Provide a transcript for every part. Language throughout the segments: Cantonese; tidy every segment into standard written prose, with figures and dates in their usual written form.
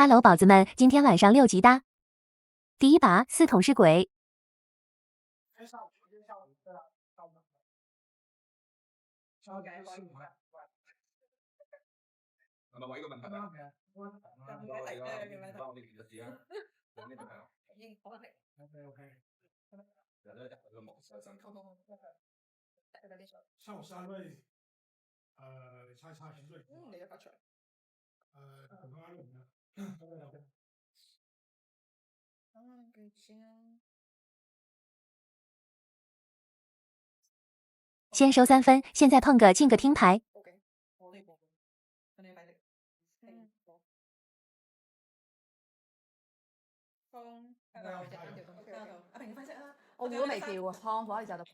哈喽，宝子们，今天晚上6级哒。第一把4桶是鬼，係咪為呢個問題啊？像我是安慰，猜猜评论，你嘅發場，同佢啱唔啱？咁樣有先收3分，现在碰个进个听牌。我估都未叫啊，湯火你就到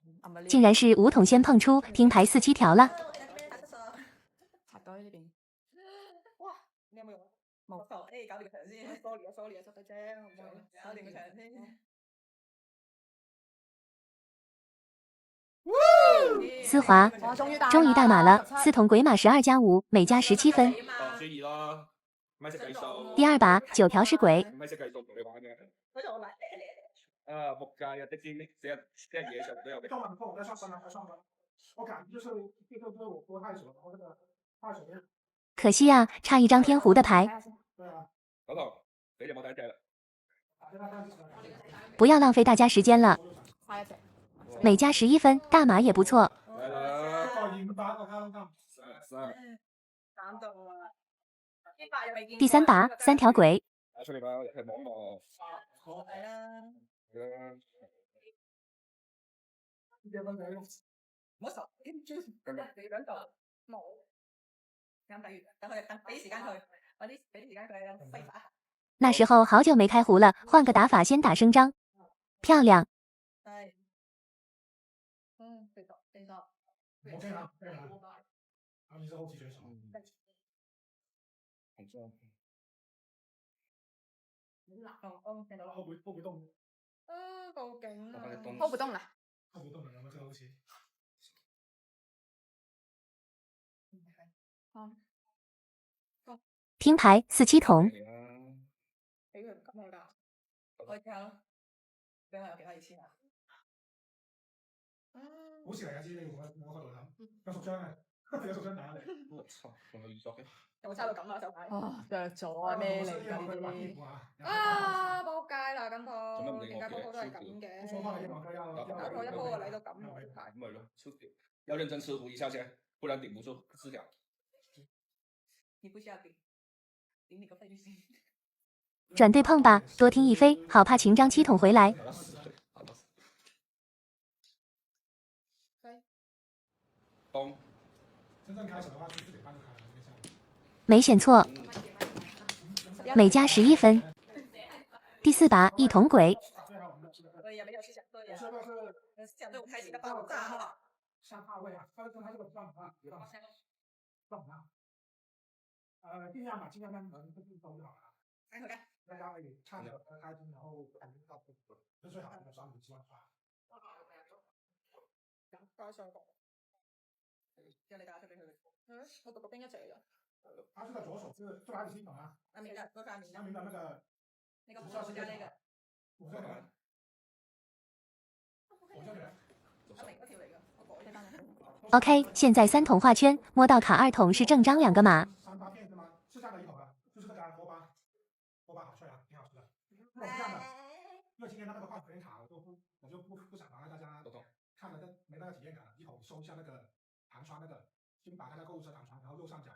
竟然是5桶先碰出，听牌4、7條啦。拆到呢邊。哇！你有冇用啊？冇。搞掂個場先。sorry 啊，執對啫，搞掂個場先。絲滑，終於大碼了，4桶鬼馬12加5，每加17分。2咯，咪識計數。第二把9條是鬼，唔係識計數同你玩嘅。嗰度我買仆街啊！的士這嘢上都有嘅。中文課我在上分了，还上分。我感觉就是这个我播太久了，我这个太熟练。可惜啊，差一張天胡的牌。对啊。嗰度你就冇睇隻啦。不要浪費大家時間了。快一隻。每加11分，大碼也不錯。第3把3條鬼。出嚟吧，係網絡。係啦。唔好傻，你兩度冇。啱等佢俾時間佢，俾啲時間佢揮發。那時候好久沒開胡了，換個打法，先打聲張。漂亮。係。四索。我驚下，阿醫生好似最傻。聽到啦。後背動。報警啦！後背動啦。後背動嚟咁樣，好似。聽牌4、7桶。俾佢唔敢去㗎，我聽下咯。俾我有其他意思啊？好似嚟嘅知，我角度諗，有屬張嘅，有屬張打嚟。我操，仲有預作嘅。有冇差到咁啊？手牌。着咗啊！咩嚟㗎呢啲？仆街啦！咁鋪，點解鋪鋪都係咁嘅？打錯一鋪嚟到咁嘅牌。咁咪咯，出條。要認真吃胡一下先，不然頂不住4條。你不需要頂你個費就行。轉對碰吧，多聽一飛，好怕情張7桶回來。沒選錯，每加11分。第4把1桶鬼。所以也沒有思想，對呀。思想對我開啟的爆炸了。上號位啊，他這個上啊，盡量吧，盡量讓人都就好了。大家可以唱着開心，然後就最好那個3、5、7萬塊。加上個，之後你打出俾佢。我讀個邊一隻嚟㗎？他是在左手，是這把你聽懂啊？明的，多少明的？明的那個。那個紅色加那個。我這個。OK， 現在3桶畫圈，摸到卡2桶是正張2個碼。3八片是嗎？是這樣的一桶啊，就是這個鍋巴好吃呀，挺好吃的。我是這樣的，因為今天他那個畫有點卡，我就不想麻煩大家看了沒那個體驗感了。一桶搜一下那個彈窗那個，先打開那購物車彈窗，然後右上角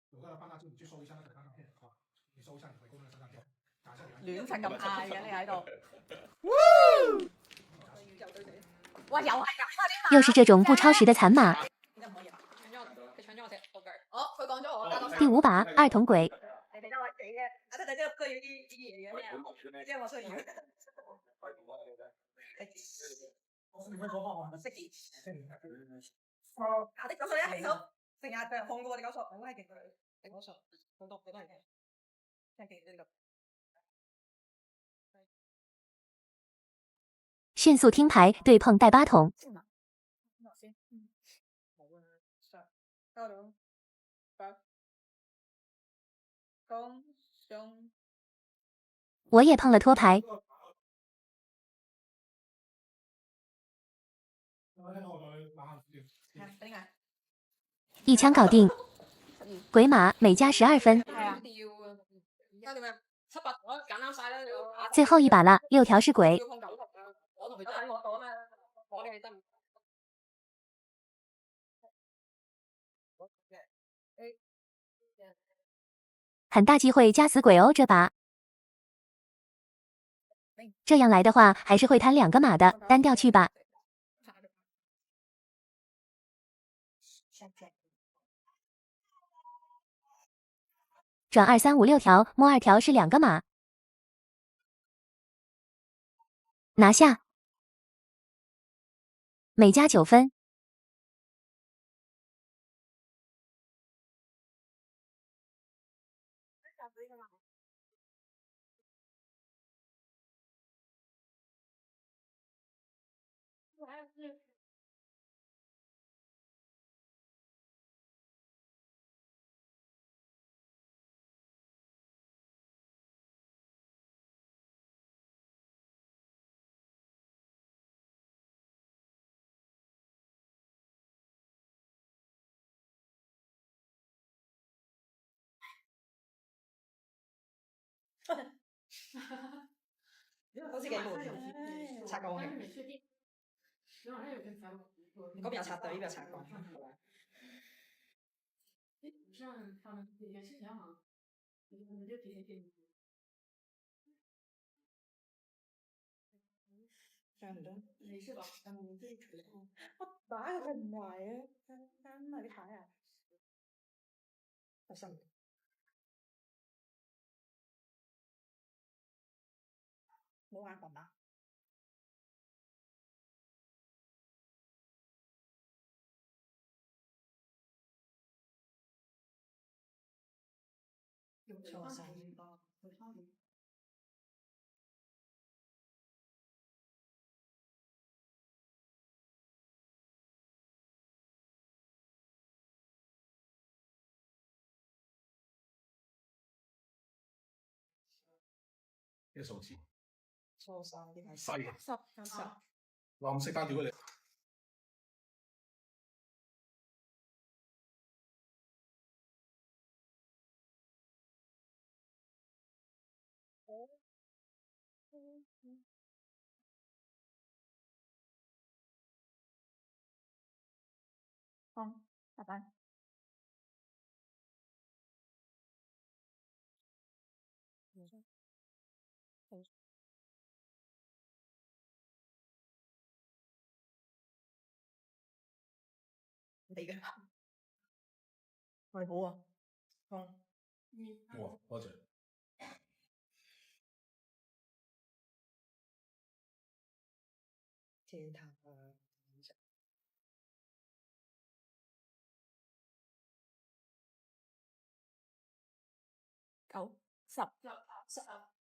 有個放大鏡，你去搜一下那個張照片，好，你搜一下你回購那個張照片，打一下亂柒咁嗌嘅你喺度。哇，又係咁，又是這種不超時的殘碼。佢講咗我。第5把2桶鬼。你哋都係幾嘅？啊，對，呢個需要啲嘢嘅，即係我需要。你會講話嗎？識字。的九數一起數，成日就控過我哋九數，我係勁佢。你九數好多，你都係嘅，真係勁呢個。迅速聽牌，對碰帶8桶。高龍，白，公，熊，我也碰了托牌，一枪搞定。鬼马每家12分，最后一把了，6条是鬼。很大机会加死鬼哦，这把。这样来的话，还是会摊2个马的，单调去吧。转2、3、5、6条，摸2条是2个马，拿下。每家9分。好似幾悶，拆鋼嘅。嗰邊有插隊，呢邊有拆鋼，係咪？上唔到，你是吧？我打佢唔埋嘅，真係你睇下，我心冇眼瞓啊！錯晒。呢個數字錯晒啲係細嘅10。藍色單調嘅嚟。拜拜。你嘅係好啊，哇，多謝。天堂啊！9、10、10。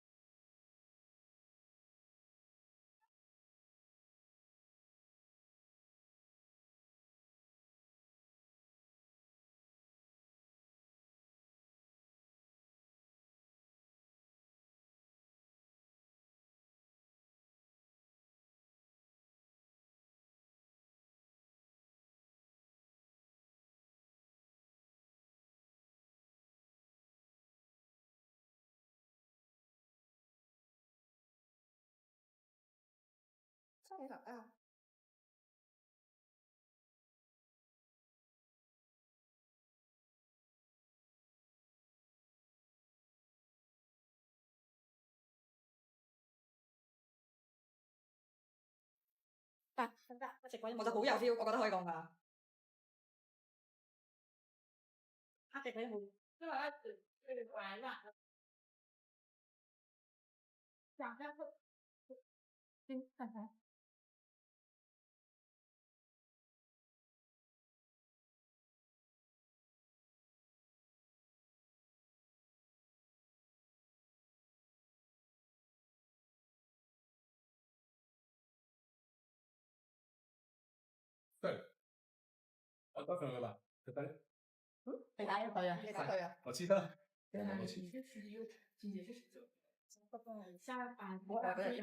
真係thật啊！得，食鬼我就好有 feel，我覺得可以講㗎。食鬼好，因為咧，玩啦，講下看看。對，我得上噶啦，就得。你打一隊啊？你打隊啊？我知道，我知。不過下班我嗰日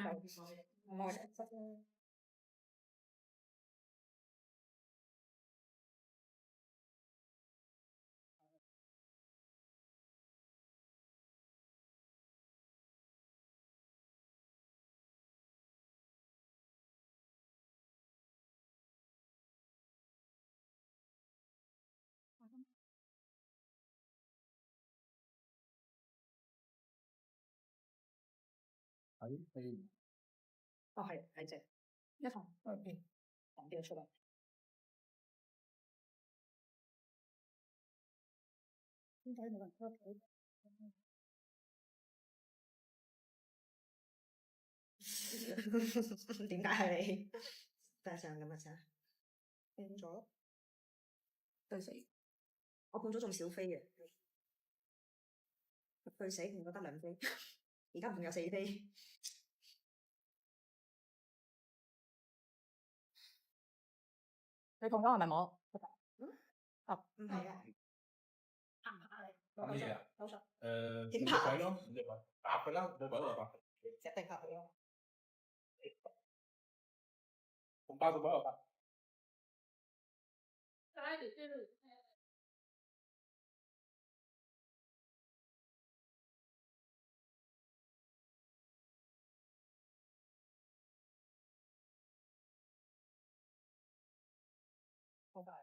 我食啫。哦係隻一堂講掉出嚟。點解冇人翻屋企？點解係你？但係上咁嘅咋？變咗對死！我判咗中小飛嘅，對死判咗得2飛，而家仲有4飛。你同咗係咪我？哦，唔係啊，拍乜嘢啊？手術五隻鬼咯，5隻鬼，搭佢啦，冇鬼就搭。一定拍佢咯。紅包就擺落搭。好快。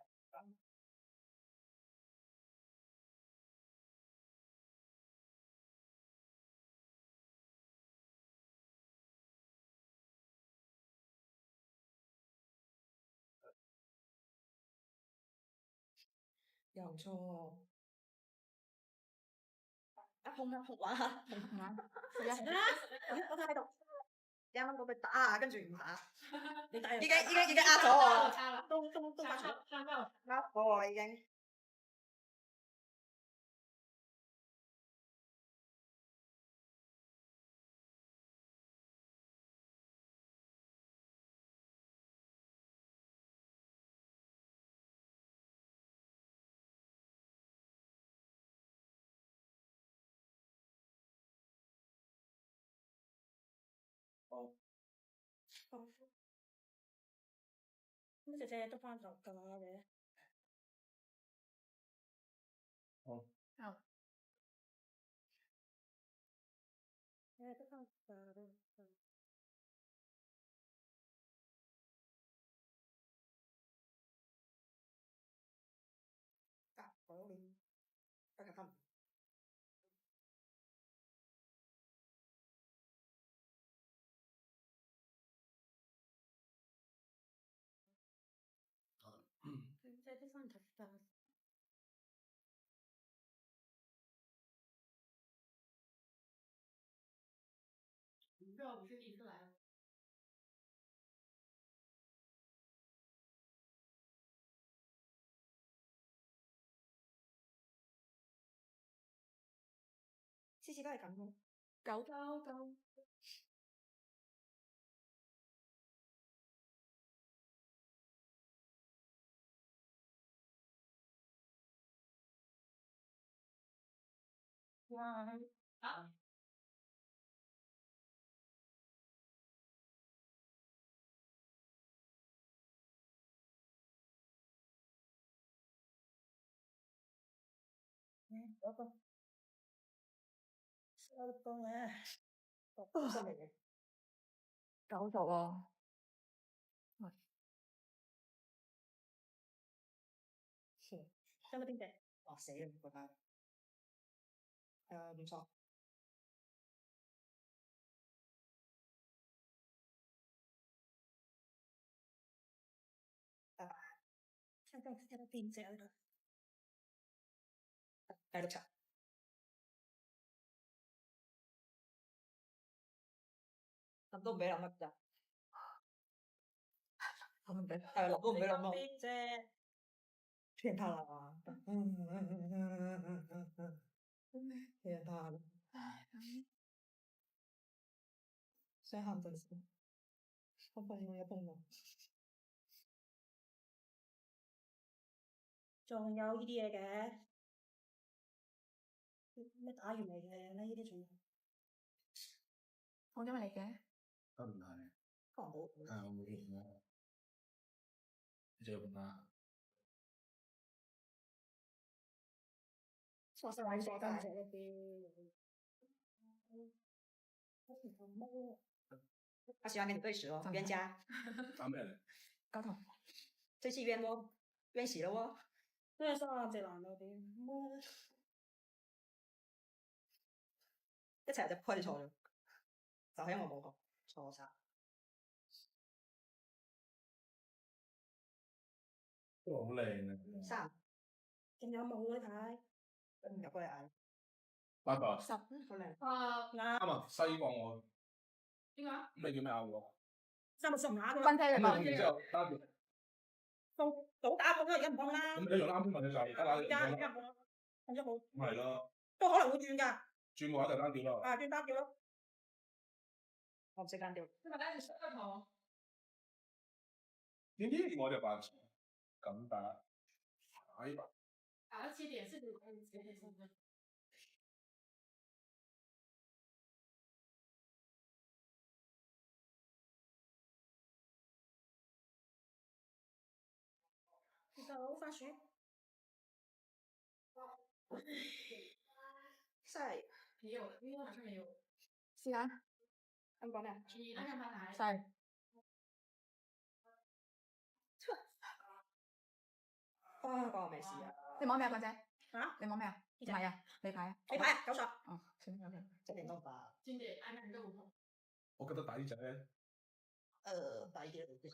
又錯。碰玩下，碰玩。食啊！我喺度。啱啱嗰句打，跟住唔打。你打已經呃咗我。都發錯。呃我喎已經。咁姐姐都翻咗㗎啦嘅。好。都翻㗎。嗰邊不及分。即係都翻咗㗎。这不是第一次来了。次次都係咁咯。九。哇！啊！嗰個收工咧，好犀利嘅。9熟喎。收咗邊隻？哇死啦！覺得唔錯。收咗邊隻啊？繼續查。諗都唔俾諗乜咋？諗都唔俾諗咯。邊隻？騙他了啊！騙他了。想喊陣時，我發現我有碰到。仲有呢啲嘢嘅？咩打完嚟嘅？呢啲仲有？放咗咪嚟嘅？都唔係，哦冇。我冇見過。你再換下。傻傻玩傻蛋仔嗰啲。他喜欢跟你对视哦，冤家。打咩嚟？交頭。这次冤哦，冤死了哦。咩三隻男嗰啲？一齊就開錯咗，就係因為我冇講錯晒。都好靚啊！三，仲有冇咧睇？入過嚟嗌。拜拜。十。好靚。啱啊，西過我。邊個？咁你叫咩啊？我。三咪上牙嘅。分車嚟咁嘛？你然之後打住。早打過啦，而家唔幫啦。咁你用啱先問你就而家而家唔幫，咁就好。咪係咯。都可能會轉㗎。轉嘅話就單調咯。轉單調咯。我唔識單調。你咪單調上堂。點知我就扮咁打，哎吧。而且點是你可以直接上的。手番薯。晒。沒有，因為好像沒有。是啊。咁講咩啊？你那個翻來。晒。關我咩事啊？你摸咩啊，關姐？啊？你摸咩啊？唔係啊，你牌啊？你牌啊？九索。哦，算啦，真係多吧？專業挨人都唔同。我覺得打呢隻咧，大啲嘅，其實。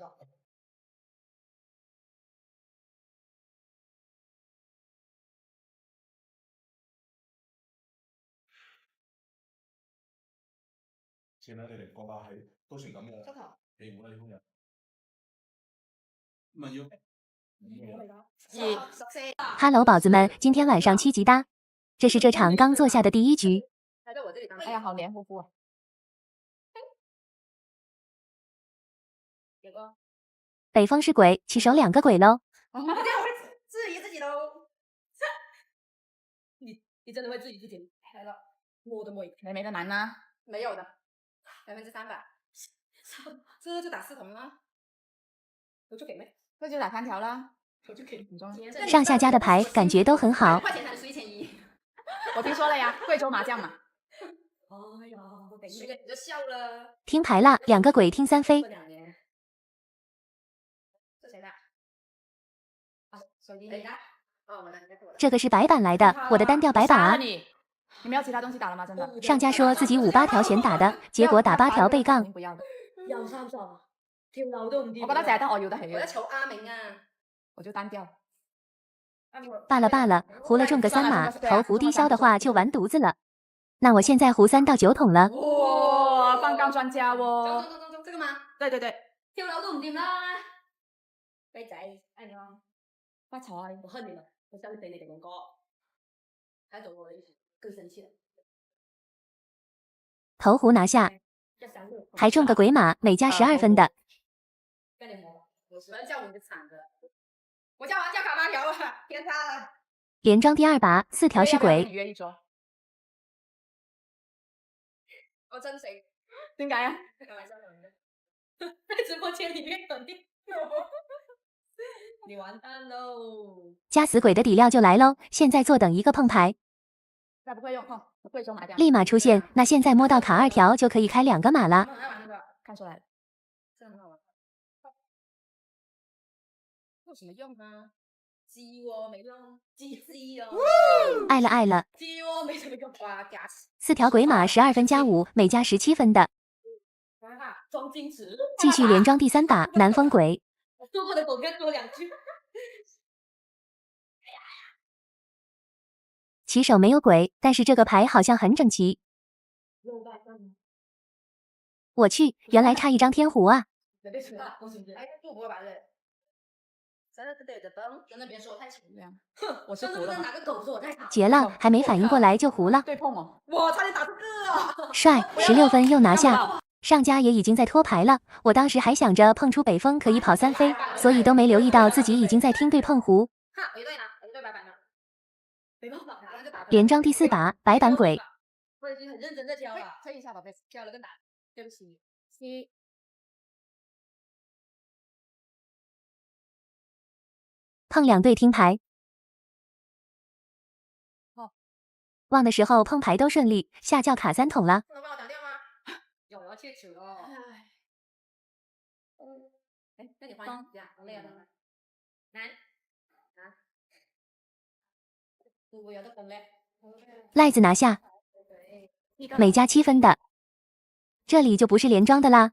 算啦，你哋個話係都算咁嘅。出頭。你唔好啦，呢封人。咪要。哈喽，宝子们，今天晚上7级搭，这是这场刚坐下的第一局。哎呀，好黏糊糊啊！北风是鬼，起手2个鬼喽。我这样会质疑自己喽。你真的会质疑自己？来了，我的妹！你沒得難啦，沒有的300%，這就打4筒啦。有就給咩？那就打3條啦。有就給。上下家的牌感觉都很好。塊錢才能輸1100。我聽說了呀，貴州麻將嘛。哎呀，我頂你就笑了。聽牌啦，2個鬼聽3飛。這誰的？啊，手機。誰的？哦，我的，這個是白板來的，我的單調白板啊。你沒有其他東西打了嗎？真的？上家說自己5、8條錢打的，結果打8條被槓。又30，跳樓都唔掂。我覺得淨係得我要得起。我一籌阿明啊，我就單調。罷了罷了，胡了中個3碼，投胡低消的話就完犢子了。那我現在胡3到9筒了。哇，翻江專家喎。中，這個嗎？對對對。跳樓都唔掂啦。雞仔，哎你好。發財。我恨你們，我下次俾你哋講歌。還走我更生氣了。投胡拿下，還中個鬼馬，每家12分的。幹點活？我叫你就慘的。我叫完叫卡8條了，天塌了。連莊第2把4條是鬼。約一桌。我真誠。點解啊？開玩笑的。在直播間裡面肯定。你完蛋嘍！加死鬼的底料就來嘍，現在坐等一個碰牌。那不會用，貴州麻將。立馬出現，那現在摸到卡2條就可以開2個碼啦。看出來了。這很好玩。有什麼用啊？雞窩沒用，雞哦。愛了愛了。雞窩沒什麼用，哇假4條鬼馬12分加5，每家17分的。裝矜持。繼續連莊第3把南風鬼。說過的狗跟多2句。起手沒有鬼，但是這個牌好像很整齊。我去，原來差一張天胡啊！我是胡了。結了，還沒反應過來就胡了。對碰哦。我差點打出個啊！帥，16分又拿下。上家也已經在拖牌了，我當時還想着碰出北風可以跑3飛，所以都沒留意到自己已經在聽對碰胡。連莊第4把白板鬼。我已經很認真在挑了，推一下寶貝，挑了更大。对不起，C 碰两对听牌。哦，忘的时候碰牌都顺利，下轿卡3桶了。能帮我打掉吗？有要切齿哦。哎，那你换一下，累了。难。我有的懂嘞。赖子拿下，每家7分的，这里就不是连庄的啦。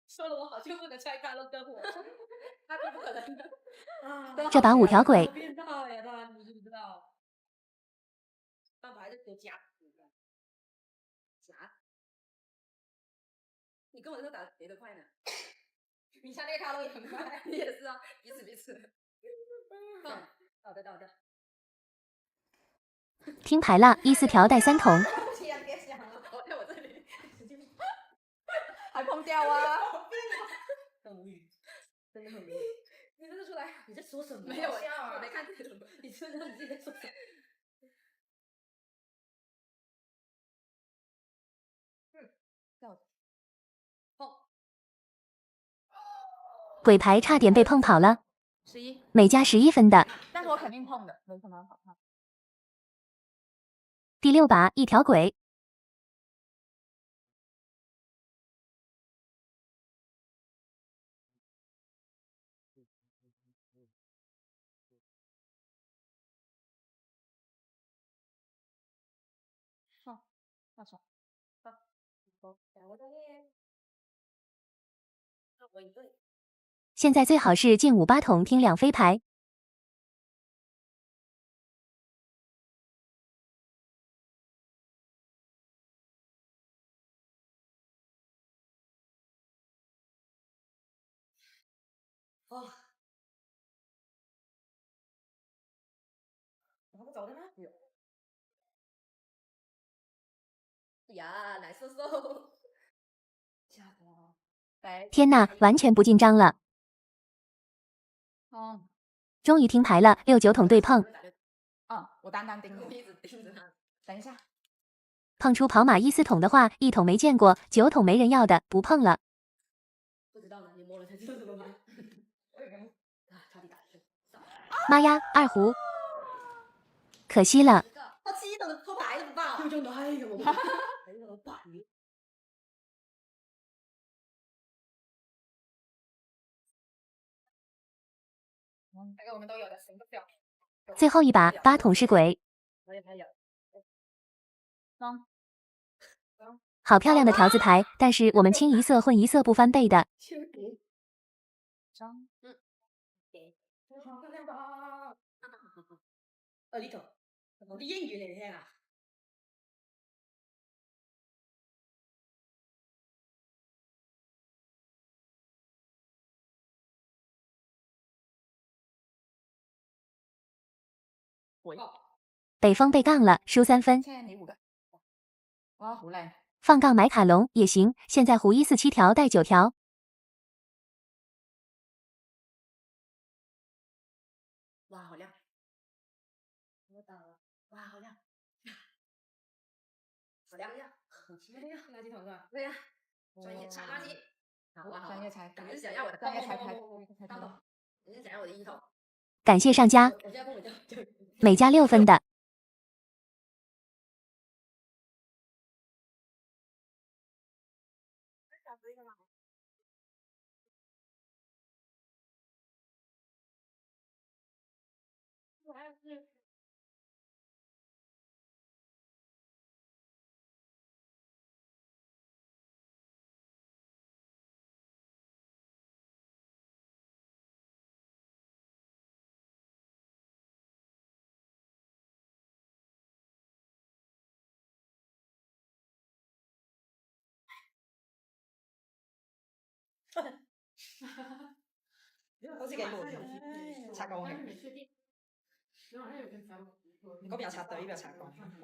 说了我好久不能拆开了跟我，那是不可能的。这把5条鬼，变态呀，他你知不知道？翻牌的时候夹，你跟我这个打谁的快呢？你下那个卡路也很快，你也是啊，彼此。好的。听牌了，14条带3桶。别想了，我在我这里，还碰掉啊！很无语，真的很无语。你认得出来？你在说什么？没有，我没看清楚。你知不知道你自己在说什么？在我碰鬼牌差点被碰跑了， 11，每家11分的。但是我肯定碰的，没什么好看。第6把1条鬼，那错，我一对。现在最好是进5、8桶听2飞牌。哦，我不走的吗？有。呀，来瘦瘦。吓死我！天呐，完全不紧张了。哦，终于听牌了，6、9桶对碰，我单盯着，一直盯着他。等一下，碰出跑马14桶的话，1桶没见过，9桶没人要的，不碰了。不知道呢，你摸了才知道怎么办。差点打去。妈呀，2胡，可惜了。他7桶的拖牌都不报，就真的哎呦，我哎呦，板。这个我们都有的，行不了。最后一把8桶是鬼，我也有。好漂亮的条子牌，但是我们清一色混一色不翻倍的。好漂亮吧？2桶，我啲英語嚟聽啊！北风被杠了，输3分。欠你5个。哇，好靚！放杠买卡龙也行，现在胡147条带9条。哇，好亮！我打了，哇，好亮！好亮呀！很奇妙呀，垃圾桶是吧？对呀，专业拆垃圾。哇，专业拆，你是想要我的专业拆开？你是想要我的1桶？感谢上家，我现在跟我每家6分的。好似幾悶，擦乾嘅。嗰邊有擦對，呢邊有擦乾，係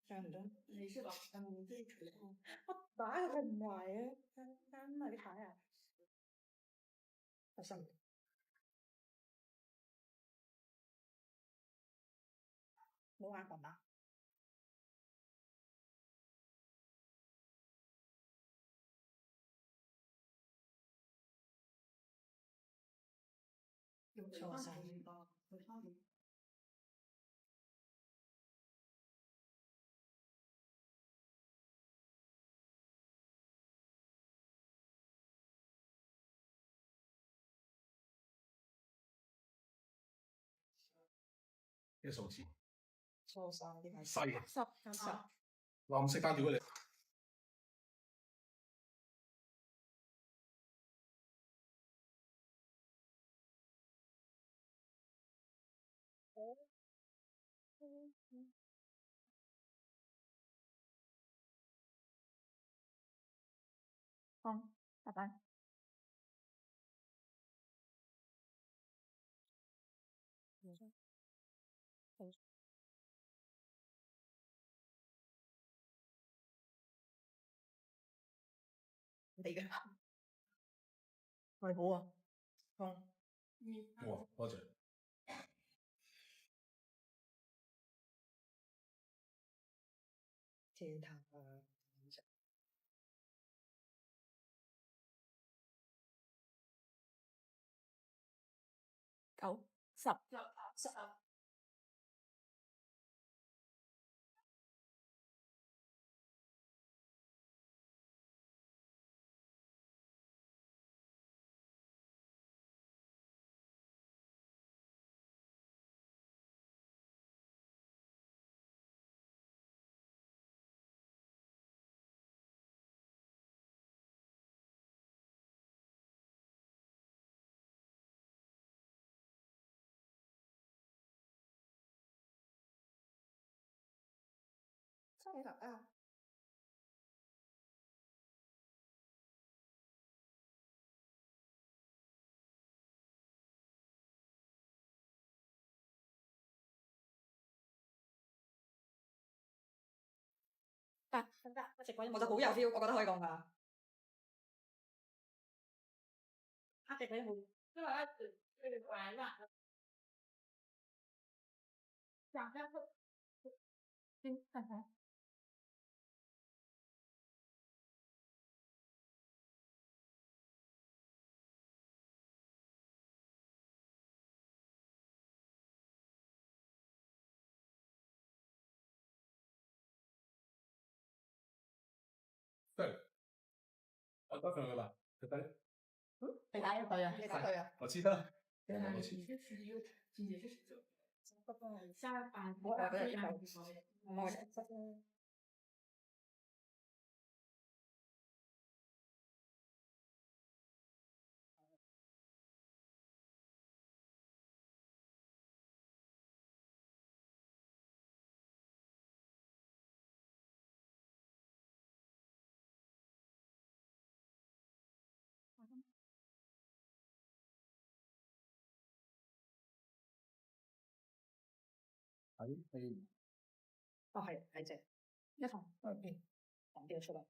咪？唱唔到。沒事吧？你自己吹。我打佢唔埋嘅，真係你睇下。我心冇眼瞓啊！錯晒。呢個數字錯晒啲係細嘅10。藍色單調嘅嚟。好，拜拜。你嘅係好啊，好。哇，多謝。天堂啊！9、10。真係啊！得，我食鬼我就好有 feel，我覺得可以講㗎。食鬼好，因為咧佢哋玩啦，想一個看看。對，我答對了吧？對不對？你打一對啊？你打對啊？我記得。原來你是10，今年是19。下班我不是我係。哦係隻一同講掉出嚟。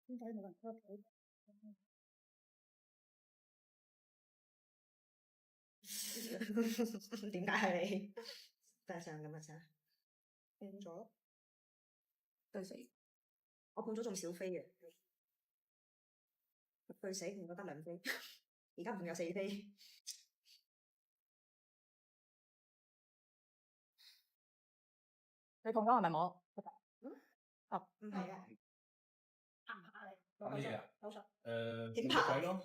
點解冇人出嚟？點解係你？大聲咁啊！聲變咗對死，我判咗中小飛嘅，對死判咗得2飛，而家仲有4飛。你碰咗係咪我？哦，唔係啊。答乜嘢啊？冇錯。點解咯？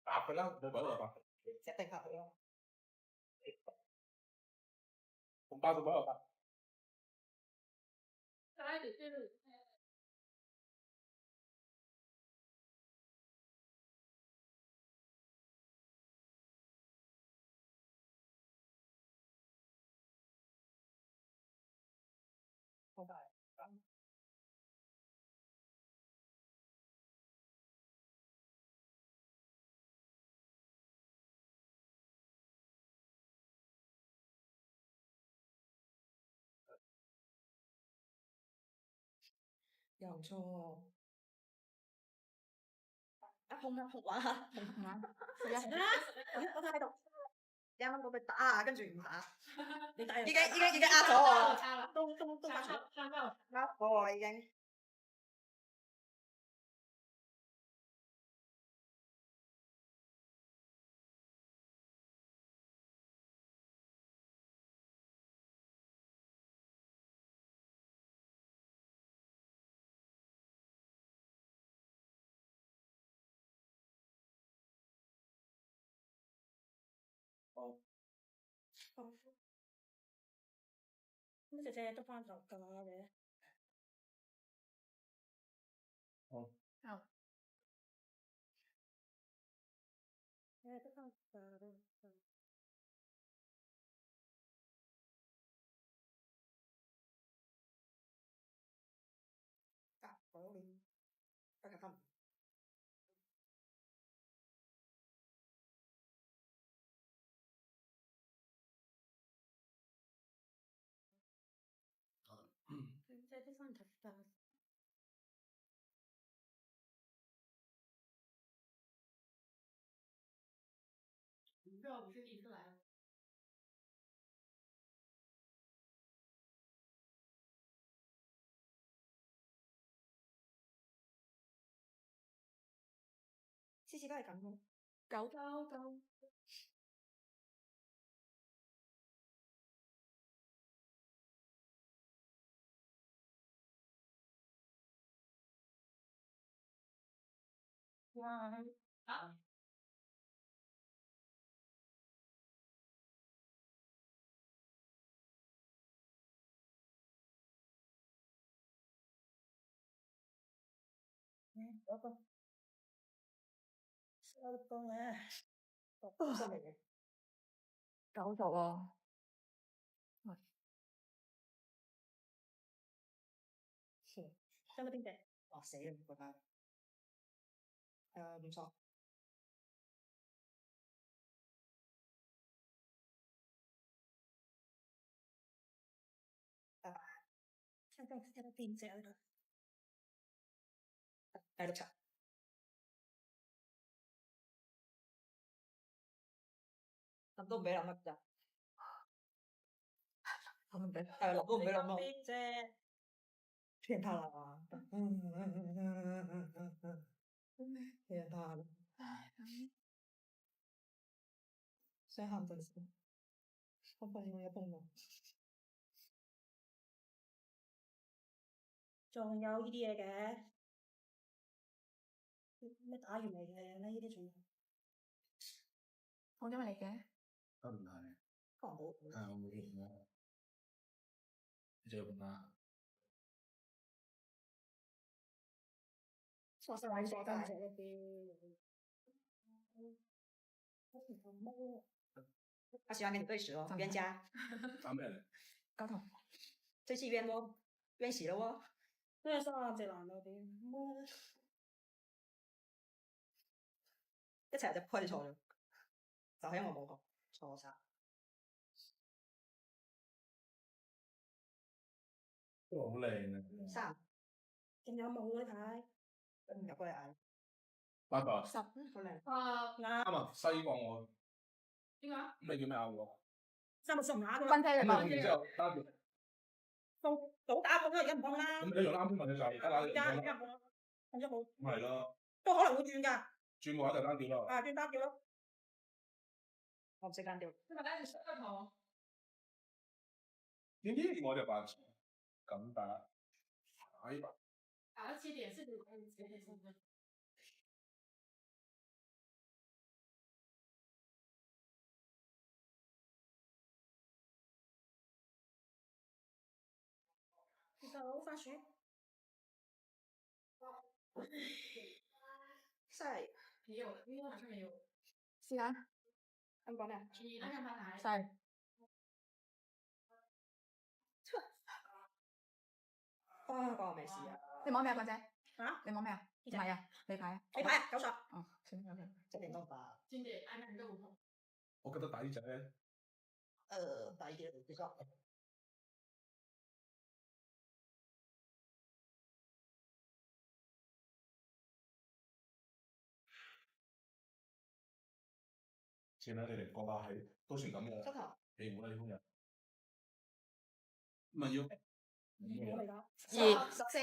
答佢啦，冇鬼話答。一定答佢咯。紅包就鬼話答。好快。有錯。紅啊紅玩下，紅玩。食啦，我睇喺度。啱啱嗰句打，跟住唔打。你打已經壓咗我。都發錯。壓我已經。咁姐姐都翻頭㗎嘅。好。都翻頭。講你，得嘅分。姐都翻頭㗎。这不是第一次来了。次次都係咁咯。狗。哇！啊！嗰個收工咧，讀出嚟嘅。搞熟啊！將嗰邊隻，哇死啦！覺得，唔錯。睇到邊隻啊？喺度查。諗都唔俾諗乜咋？諗唔俾，諗都唔俾諗咯。邊隻？騙他啦！騙他啦！想喊陣時，我發現我有動喎。仲有呢啲嘢嘅？咩打完嚟嘅？呢啲仲有？放咗咪嚟嘅？都唔係。可能冇。係我冇見過。你仲有冇啊？我是玩傻蛋姐那邊。他喜歡跟你對視哦，冤家。打咩嚟？交頭。這次冤喎，冤死了喎。咩三隻男嗰啲？一齊就開錯咗，就係因為我冇講錯晒。都好靚啊！三。仲有冇你睇？入過嚟嗌。8個。10。好靚。啱啊，西過我。點解？咩叫咩啱喎三個送牙㗎嘛。分車嚟嘛。咁然之後單條。倒打半啦，而家唔碰啦。咁你用啱先問嘅就係得啦。而家唔碰啦，碰咗冇。咪係咯。都可能會轉㗎。轉嘅話就單條咯。轉單條咯。我唔識單條。你咪單條雙頭。點知我就扮咁打。哎吧。而且點是你可以直接送的。手番薯。晒。沒有，因為好像沒有。是啊。咁講咩？你按下翻台。晒。關我咩事啊？你摸咩啊，關姐？啊？你摸咩啊？唔係啊，你牌啊？你牌啊，90。哦，行，OK。這點都吧。經典，按下你都唔同。我覺得大啲仔咧。大啲嘅，其實。先啦，你哋個個係都算咁嘅，出頭。你唔好啦，呢封人。唔係要。2、14。